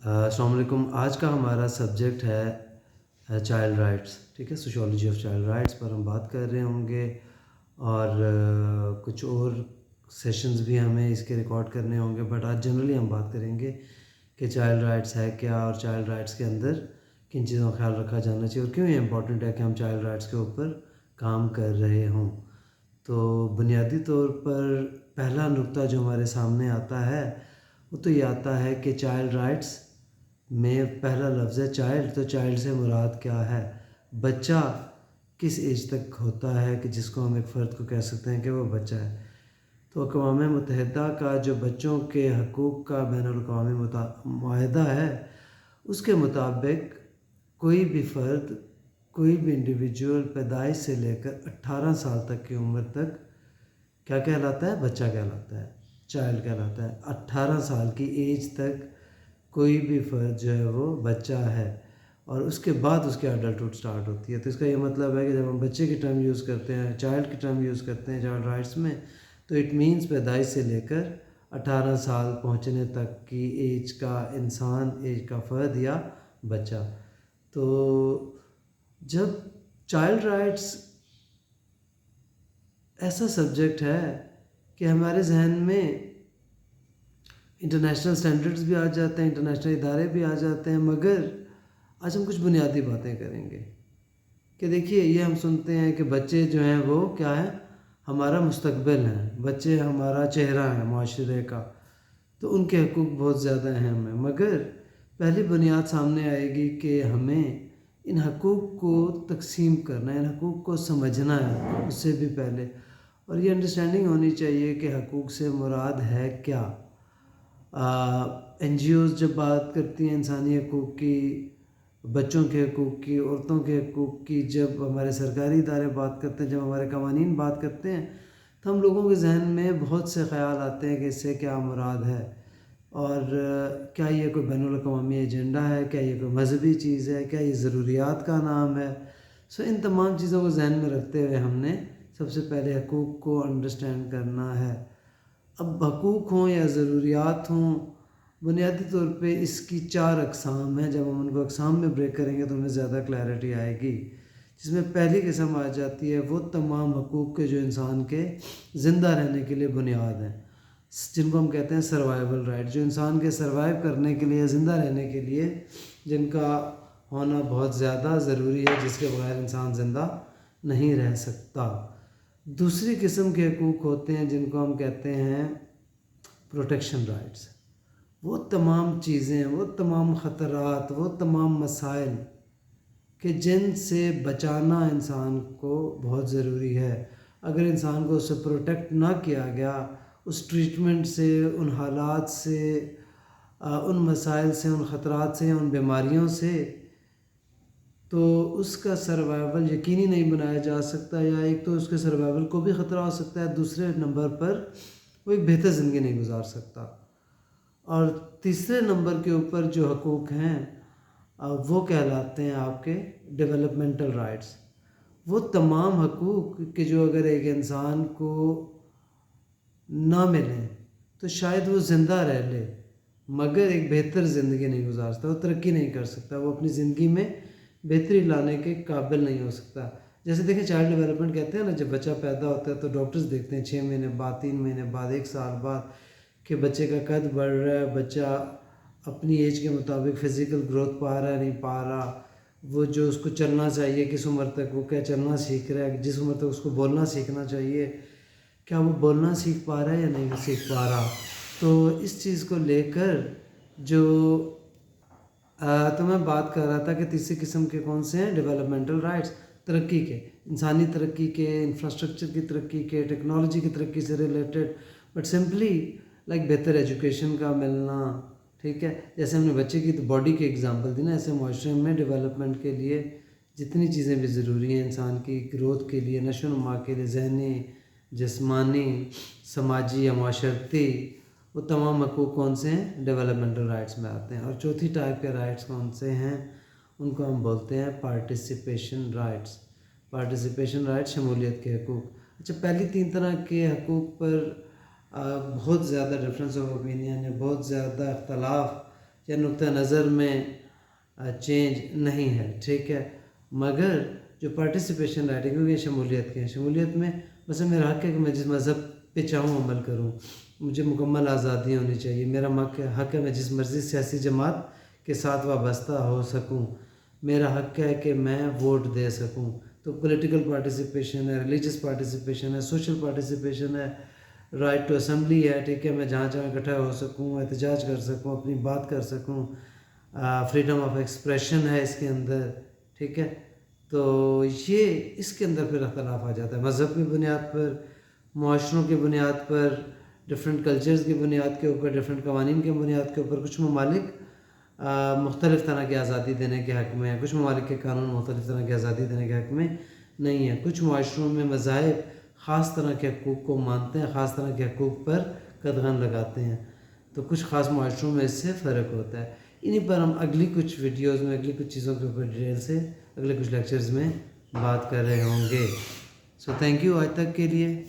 अस्सलाम वालेकुम। आज का हमारा सब्जेक्ट है चाइल्ड राइट्स। ठीक है, सोशियोलॉजी ऑफ चाइल्ड राइट्स पर हम बात कर रहे होंगे और कुछ और सेशंस भी हमें इसके रिकॉर्ड करने होंगे, बट आज जनरली हम बात करेंगे कि चाइल्ड राइट्स है क्या और चाइल्ड राइट्स के अंदर किन चीज़ों का ख्याल रखा जाना चाहिए और क्यों ये इम्पोर्टेंट है कि हम चाइल्ड राइट्स के ऊपर काम कर रहे हों। तो बुनियादी तौर पर पहला नुक्ता जो हमारे सामने आता है वो तो ये आता है कि चाइल्ड राइट्स में पहला लफ्ज़ है चाइल्ड। तो चाइल्ड से मुराद क्या है? बच्चा किस एज तक होता है कि जिसको हम एक फ़र्द को कह सकते हैं कि वो बच्चा है। तो अक़वाम मुत्तहिदा का जो बच्चों के हकूक़ का बैनुल-अक़वामी मुआहिदा है, उसके मुताबिक कोई भी फ़र्द, कोई भी इंडिविजुअल पैदाइश से लेकर 18 साल तक की उम्र तक क्या कहलाता है? बच्चा कहलाता है, चाइल्ड कहलाता है। 18 साल की एज तक कोई भी फ़र्द जो है वो बच्चा है और उसके बाद उसकी अडल्टहुड स्टार्ट होती है। तो इसका ये मतलब है कि जब हम बच्चे की टर्म यूज़ करते हैं, चाइल्ड की टर्म यूज़ करते हैं चाइल्ड राइट्स में, तो इट मीन्स पैदाइश से लेकर 18 साल पहुंचने तक की एज का इंसान, एज का फ़र्द या बच्चा। तो जब चाइल्ड राइट्स ऐसा सब्जेक्ट है कि हमारे जहन में इंटरनेशनल स्टैंडर्ड्स भी आ जाते हैं, इंटरनेशनल इदारे भी आ जाते हैं, मगर आज हम कुछ बुनियादी बातें करेंगे कि देखिए, ये हम सुनते हैं कि बच्चे जो हैं वो क्या है, हमारा मुस्तकबिल हैं, बच्चे हमारा चेहरा है माशरे का, तो उनके हकूक़ बहुत ज़्यादा अहम हैं। मगर पहली बुनियाद सामने आएगी कि हमें इन हकूक़ को तक़सीम करना है, इन हकूक़ को समझना है उससे भी पहले, और ये अंडरस्टैंडिंग होनी चाहिए कि हकूक़ से मुराद है क्या। NGOs जब बात करती हैं इंसानी हकूक़ की, बच्चों के हकूक़ की, औरतों के हकूक़ की, जब हमारे सरकारी इदारे बात करते हैं, जब हमारे कवानीन बात करते हैं, तो हम लोगों के जहन में बहुत से ख़याल आते हैं कि इससे क्या मुराद है और क्या ये कोई बैनुल-अक़वामी एजेंडा है, क्या ये कोई मजहबी चीज़ है, क्या ये ज़रूरियात का नाम है। सो इन तमाम चीज़ों को जहन में रखते हुए हमने सबसे पहले हकूक़ को अंडरस्टैंड करना है। अब हकूक़ हों या ज़रूरियात हों, बुनियादी तौर पे इसकी 4 अक़साम हैं। जब हम उनको अक़साम में ब्रेक करेंगे तो हमें ज़्यादा क्लैरिटी आएगी। जिसमें पहली किस्म आ जाती है वो तमाम हकूक़ के जो इंसान के ज़िंदा रहने के लिए बुनियाद हैं, जिनको हम कहते हैं सर्वाइवल राइट, जो इंसान के सर्वाइव करने के लिए, ज़िंदा रहने के लिए, जिनका होना बहुत ज़्यादा ज़रूरी है, जिसके बगैर इंसान ज़िंदा नहीं रह सकता। दूसरी किस्म के हकूक़ होते हैं जिनको हम कहते हैं प्रोटेक्शन राइट्स। वो तमाम चीज़ें, वो तमाम ख़तरात, वो तमाम मसाइल कि जिनसे बचाना इंसान को बहुत ज़रूरी है। अगर इंसान को उससे प्रोटेक्ट ना किया गया, उस ट्रीटमेंट से, उन हालात से, उन मसाइल से, उन ख़तरात से, उन बीमारियों से, तो उसका सर्वाइवल यकीनी नहीं बनाया जा सकता, या एक तो उसके सर्वाइवल को भी ख़तरा हो सकता है, दूसरे नंबर पर वो एक बेहतर ज़िंदगी नहीं गुजार सकता। और तीसरे नंबर के ऊपर जो हकूक़ हैं वो कहलाते हैं आपके डेवलपमेंटल राइट्स। वो तमाम हकूक़ कि जो अगर एक इंसान को ना मिलें तो शायद वो ज़िंदा रह ले मगर एक बेहतर ज़िंदगी नहीं गुजार सकता, वो तरक्की नहीं कर सकता, वो अपनी ज़िंदगी में बेहतरी लाने के काबिल नहीं हो सकता। जैसे देखिए, चाइल्ड डेवलपमेंट कहते हैं ना, जब बच्चा पैदा होता है तो डॉक्टर्स देखते हैं 6 महीने बाद, 3 महीने बाद, 1 साल बाद कि बच्चे का कद बढ़ रहा है, बच्चा अपनी एज के मुताबिक फ़िज़िकल ग्रोथ पा रहा है, नहीं पा रहा, वो जो उसको चलना चाहिए किस उम्र तक वो क्या चलना सीख रहा है, जिस उम्र तक उसको बोलना सीखना चाहिए क्या वो बोलना सीख पा रहा है या नहीं सीख पा रहा। तो इस चीज़ को लेकर जो तो मैं बात कर रहा था कि तीसरी किस्म के कौन से हैं, डेवलपमेंटल राइट्स, तरक्की के, इंसानी तरक्की के, इंफ्रास्ट्रक्चर की तरक्की के, टेक्नोलॉजी की तरक्की से रिलेटेड, बट सिंपली लाइक बेहतर एजुकेशन का मिलना। ठीक है, जैसे हमने बच्चे की तो बॉडी की एग्जांपल दी ना, ऐसे माशरे में डेवलपमेंट के लिए जितनी चीज़ें भी ज़रूरी हैं इंसान की ग्रोथ के लिए, नशो-नुमा के लिए, ज़हनी, जिस्मानी, समाजी या माशरती, वो तमाम हकूक़ कौन से हैं, डेवलपमेंटल राइट्स में आते हैं। और चौथी टाइप के राइट्स कौन से हैं, उनको हम बोलते हैं पार्टिसिपेशन राइट्स। पार्टिसिपेशन राइट्स शमूलियत के हकूक़। अच्छा, पहली 3 तरह के हकूक़ पर बहुत ज़्यादा डिफरेंस ऑफ ओपिनियन है, बहुत ज़्यादा इख्तलाफ یا نقطہ نظر میں چینج نہیں ہے، ٹھیک ہے، مگر جو پارٹیسپیشن رائٹ ہے، کیونکہ یہ شمولیت کے ہیں، شمولیت میں مثلا میرا حق ہے کہ میں جس مذہب پہ چاہوں عمل کروں، مجھے مکمل آزادی ہونی چاہیے، میرا حق ہے میں جس مرضی سیاسی جماعت کے ساتھ وابستہ ہو سکوں، میرا حق ہے کہ میں ووٹ دے سکوں۔ تو پولیٹیکل پارٹیسپیشن ہے، ریلیجس پارٹیسپیشن ہے، سوشل پارٹیسپیشن ہے، رائٹ ٹو اسمبلی ہے، ٹھیک ہے، میں جہاں جہاں اکٹھا ہو سکوں، احتجاج کر سکوں، اپنی بات کر سکوں، فریڈم آف ایکسپریشن ہے اس کے اندر، ٹھیک ہے۔ تو یہ اس کے اندر پھر اختلاف آ جاتا ہے، مذہب کی بنیاد پر، معاشروں کی بنیاد پر، ڈفرینٹ کلچرز کی بنیاد کے اوپر، ڈفرینٹ قوانین کی بنیاد کے اوپر کچھ ممالک مختلف طرح کی آزادی دینے کے حق میں ہیں، کچھ ممالک کے قانون مختلف طرح کی آزادی دینے کے حق میں نہیں ہیں، کچھ معاشروں میں مذاہب خاص طرح کے حقوق کو مانتے ہیں، خاص طرح کے حقوق پر قدغن لگاتے ہیں، تو کچھ خاص معاشروں میں اس سے فرق ہوتا ہے۔ انہی پر ہم اگلی کچھ ویڈیوز میں، اگلی کچھ چیزوں کے اوپر ڈیٹیل سے اگلے کچھ لیکچرز میں بات کر رہے ہوں گے۔ سو تھینک یو آج تک کے لیے۔